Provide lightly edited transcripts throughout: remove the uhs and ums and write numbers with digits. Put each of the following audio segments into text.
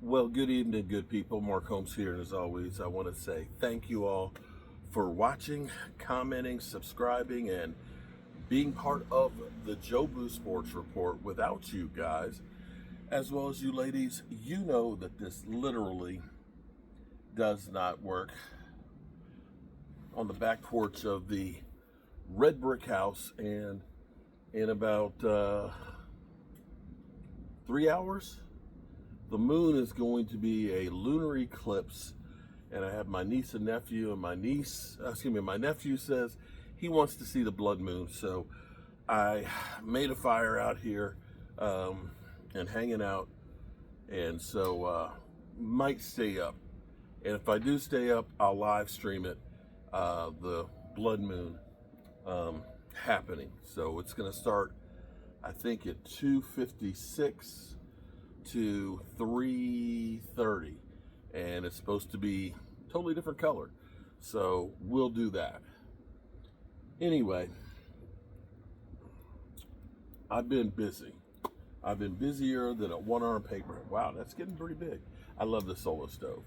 Well, good evening, good people. Mark Holmes here, and as always, I want to say thank you all for watching, commenting, subscribing, and being part of the Joe Blue Sports Report. Without you guys, as well as you ladies, you know that this literally does not work. On the back porch of the red brick house, and in about 3 hours, the moon is going to be a lunar eclipse, and I have my niece and nephew, and my nephew says he wants to see the blood moon, so I made a fire out here and hanging out, and so might stay up, and if I do stay up, I'll live stream it, the blood moon happening. So it's going to start, I think, at 2:56 to 3:30, and it's supposed to be totally different color, so we'll do that. Anyway, I've been busy. I've been busier than a one-arm paper. Wow, that's getting pretty big. I love the Solo stove.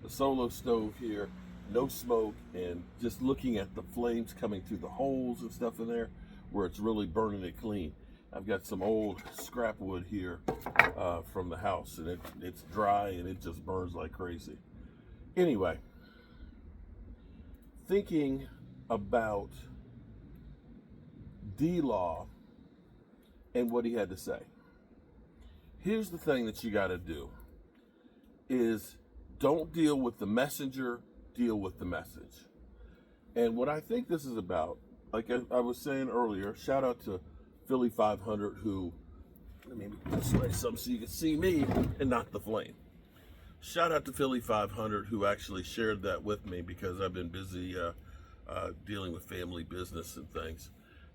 The Solo stove here, no smoke, and just looking at the flames coming through the holes and stuff in there where it's really burning it clean. I've got some old scrap wood here from the house, and it's dry and it just burns like crazy. Anyway, thinking about D-Law and what he had to say. Here's the thing that you got to do is don't deal with the messenger, deal with the message. And what I think this is about, like I was saying earlier, shout out to Philly 500, who, let me display something so you can see me and not the flame. Shout out to Philly 500, who actually shared that with me because I've been busy dealing with family business and things.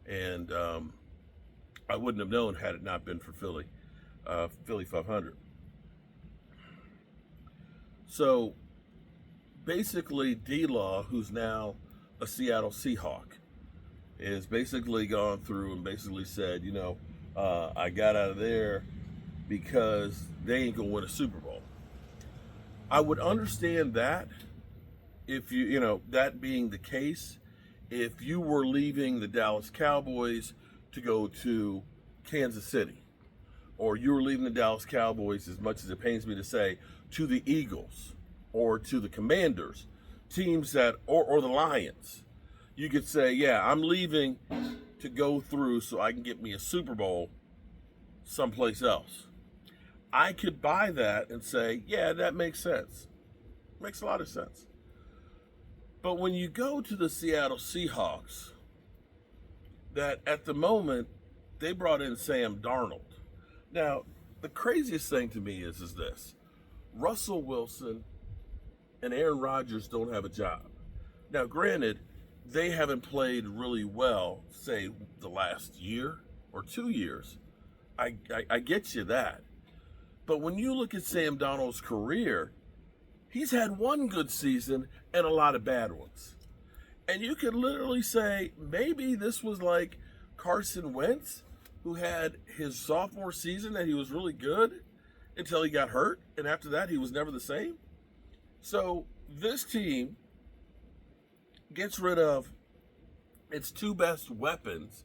And I wouldn't have known had it not been for Philly 500. So basically, D-Law, who's now a Seattle Seahawk, is basically gone through and basically said, I got out of there because they ain't gonna win a Super Bowl. I would understand that if that being the case, if you were leaving the Dallas Cowboys to go to Kansas City, or you were leaving the Dallas Cowboys, as much as it pains me to say, to the Eagles or to the Commanders, teams that, or the Lions. You could say, yeah, I'm leaving to go through so I can get me a Super Bowl someplace else. I could buy that and say, yeah, that makes sense. Makes a lot of sense. But when you go to the Seattle Seahawks, that at the moment, they brought in Sam Darnold. Now, the craziest thing to me is this. Russell Wilson and Aaron Rodgers don't have a job. Now, granted, they haven't played really well, say, the last year or 2 years. I get you that. But when you look at Sam Darnold's career, he's had one good season and a lot of bad ones. And you could literally say maybe this was like Carson Wentz, who had his sophomore season that he was really good until he got hurt, and after that he was never the same. So this team gets rid of its two best weapons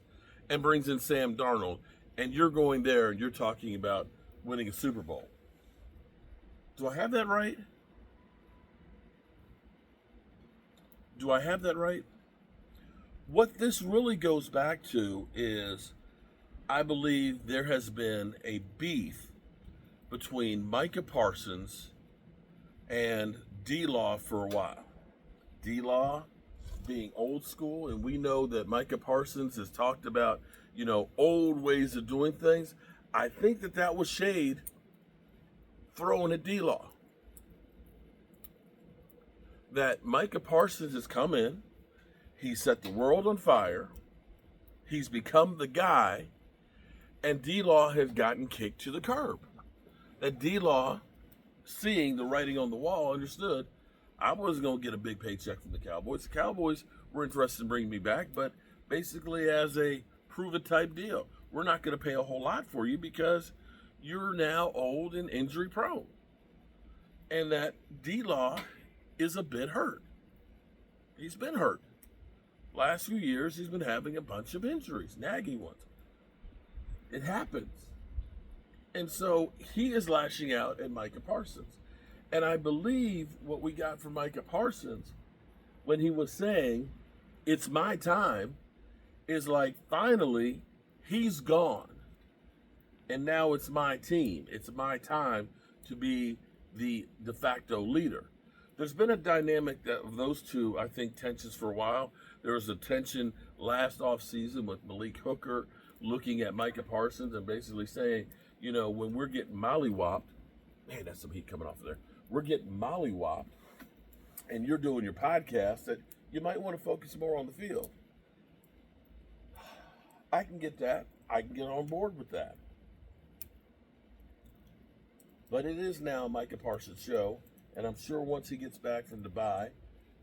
and brings in Sam Darnold, and you're going there and you're talking about winning a Super Bowl. Do I have that right? Do I have that right? What this really goes back to is, I believe there has been a beef between Micah Parsons and D-Law for a while. D-Law being old school, and we know that Micah Parsons has talked about, old ways of doing things. I think that was shade thrown at D-Law. That Micah Parsons has come in, he set the world on fire, he's become the guy, and D-Law has gotten kicked to the curb. That D-Law, seeing the writing on the wall, understood I wasn't going to get a big paycheck from the Cowboys. The Cowboys were interested in bringing me back, but basically as a prove-it type deal. We're not going to pay a whole lot for you because you're now old and injury prone. and that D-Law is a bit hurt. He's been hurt. Last few years, he's been having a bunch of injuries, nagging ones. It happens. And so he is lashing out at Micah Parsons. And I believe what we got from Micah Parsons when he was saying, it's my time, is like, finally, he's gone. And now it's my team. It's my time to be the de facto leader. There's been a dynamic that of those two, I think, tensions for a while. There was a tension last offseason with Malik Hooker looking at Micah Parsons and basically saying, you know, when we're getting mollywopped, man, that's some heat coming off of there. We're getting mollywopped, and you're doing your podcast, that you might want to focus more on the field. I can get that. I can get on board with that. But it is now Micah Parsons' show, and I'm sure once he gets back from Dubai,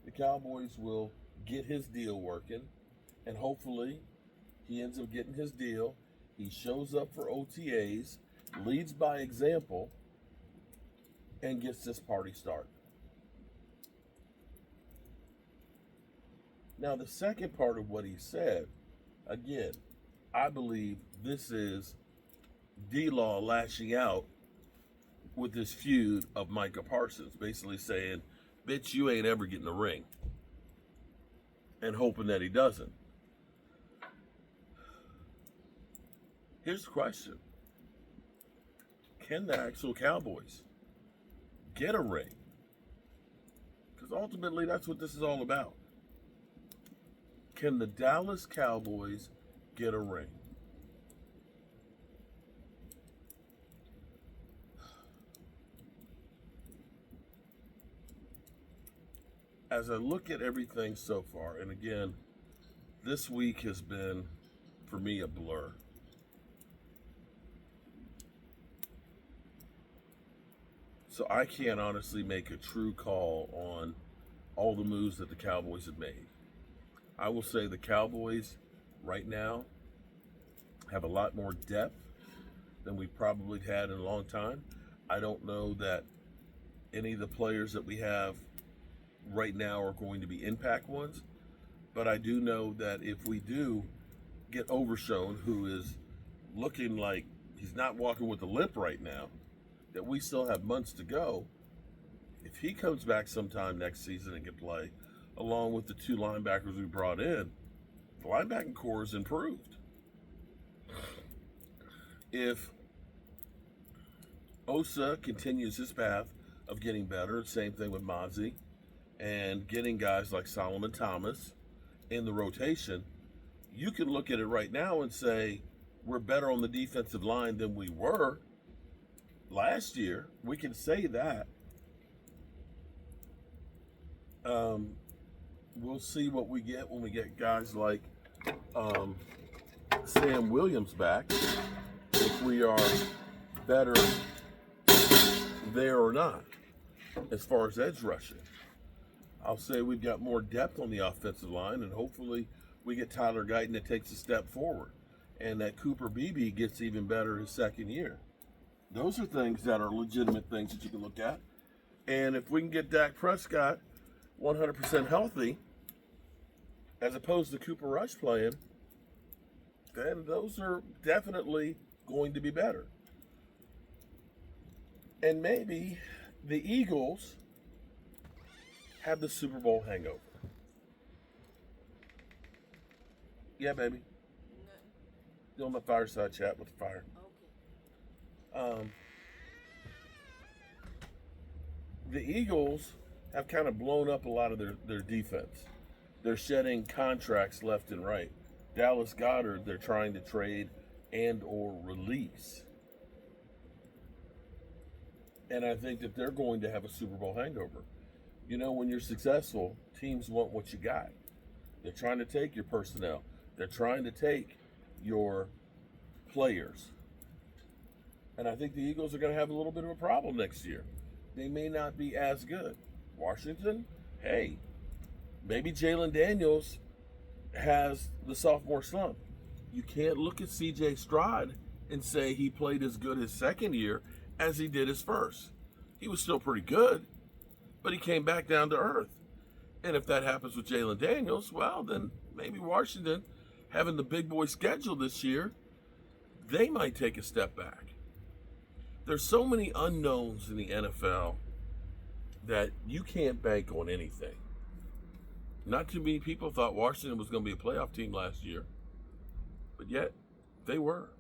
the Cowboys will get his deal working, and hopefully he ends up getting his deal. He shows up for OTAs, leads by example, and gets this party started. Now, the second part of what he said, again, I believe this is D-Law lashing out with this feud of Micah Parsons, basically saying, bitch, you ain't ever getting a ring, and hoping that he doesn't. Here's the question. Can the actual Cowboys get a ring? Because ultimately, that's what this is all about. Can the Dallas Cowboys get a ring? As I look at everything so far, and again, this week has been, for me, a blur. So I can't honestly make a true call on all the moves that the Cowboys have made. I will say the Cowboys right now have a lot more depth than we've probably had in a long time. I don't know that any of the players that we have right now are going to be impact ones, but I do know that if we do get Overshown, who is looking like he's not walking with a limp right now, that we still have months to go. If he comes back sometime next season and can play, along with the two linebackers we brought in, the linebacking core is improved. If Osa continues his path of getting better, same thing with Mozzie, and getting guys like Solomon Thomas in the rotation, you can look at it right now and say, we're better on the defensive line than we were last year. We can say that. We'll see what we get when we get guys like Sam Williams back, if we are better there or not as far as edge rushing. I'll say we've got more depth on the offensive line, and hopefully we get Tyler Guyton that takes a step forward, and that Cooper Beebe gets even better his second year. Those are things that are legitimate things that you can look at. And if we can get Dak Prescott 100% healthy, as opposed to Cooper Rush playing, then those are definitely going to be better. And maybe the Eagles have the Super Bowl hangover. Yeah, baby. Doing my fireside chat with the fire. The Eagles have kind of blown up a lot of their defense. They're shedding contracts left and right. Dallas Goedert, they're trying to trade and or release. And I think that they're going to have a Super Bowl hangover. You know, when you're successful, teams want what you got. They're trying to take your personnel. They're trying to take your players. And I think the Eagles are going to have a little bit of a problem next year. They may not be as good. Washington, hey, maybe Jalen Daniels has the sophomore slump. You can't look at C.J. Stroud and say he played as good his second year as he did his first. he was still pretty good, but he came back down to earth. And if that happens with Jalen Daniels, well, then maybe Washington, having the big boy schedule this year, they might take a step back. There's so many unknowns in the NFL that you can't bank on anything. Not too many people thought Washington was going to be a playoff team last year, but yet they were.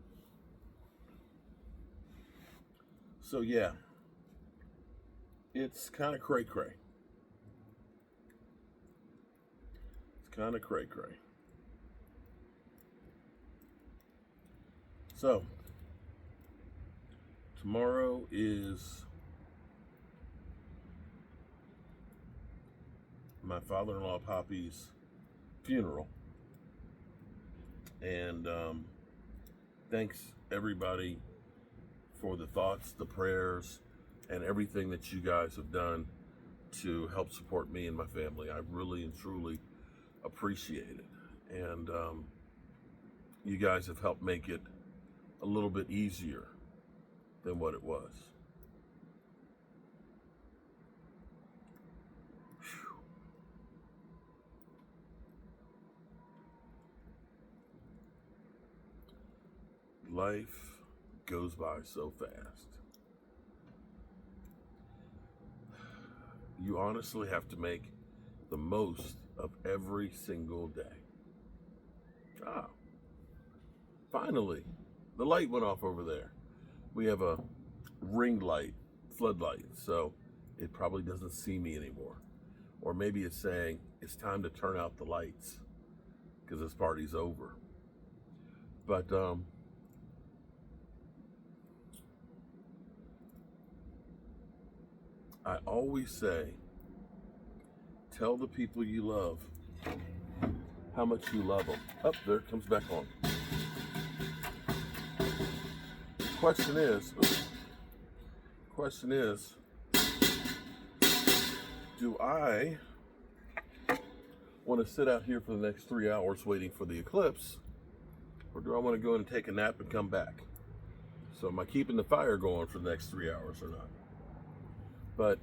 So yeah, it's kind of cray-cray. It's kind of cray-cray. So, tomorrow is my father-in-law Poppy's funeral. And thanks everybody for the thoughts, the prayers, and everything that you guys have done to help support me and my family. I really and truly appreciate it. And you guys have helped make it a little bit easier than what it was. Life goes by so fast. You honestly have to make the most of every single day. Finally, the light went off over there. We have a ring light, floodlight, so it probably doesn't see me anymore. Or maybe it's saying it's time to turn out the lights because this party's over. But I always say, tell the people you love how much you love them. Oh, there it comes back on. Question is, do I want to sit out here for the next 3 hours waiting for the eclipse, or do I want to go in and take a nap and come back? So am I keeping the fire going for the next 3 hours or not? But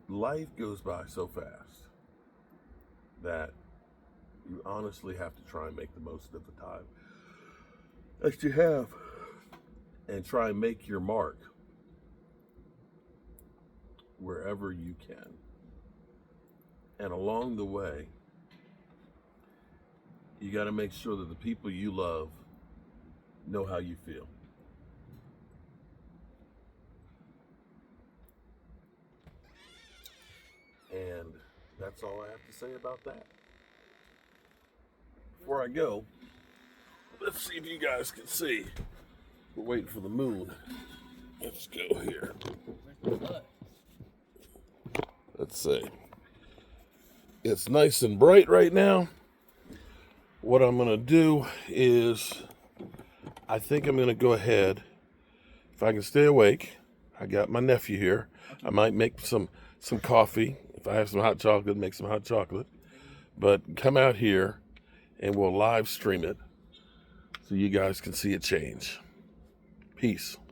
life goes by so fast that you honestly have to try and make the most of the time that you have and try and make your mark wherever you can. And along the way, you got to make sure that the people you love know how you feel. And that's all I have to say about that. Before I go, let's see if you guys can see. We're waiting for the moon. Let's go here. Let's see. It's nice and bright right now. What I'm going to do is, I think I'm going to go ahead, if I can stay awake. I got my nephew here. I might make some coffee. If I have some hot chocolate, make some hot chocolate. But come out here and we'll live stream it so you guys can see it change. Peace.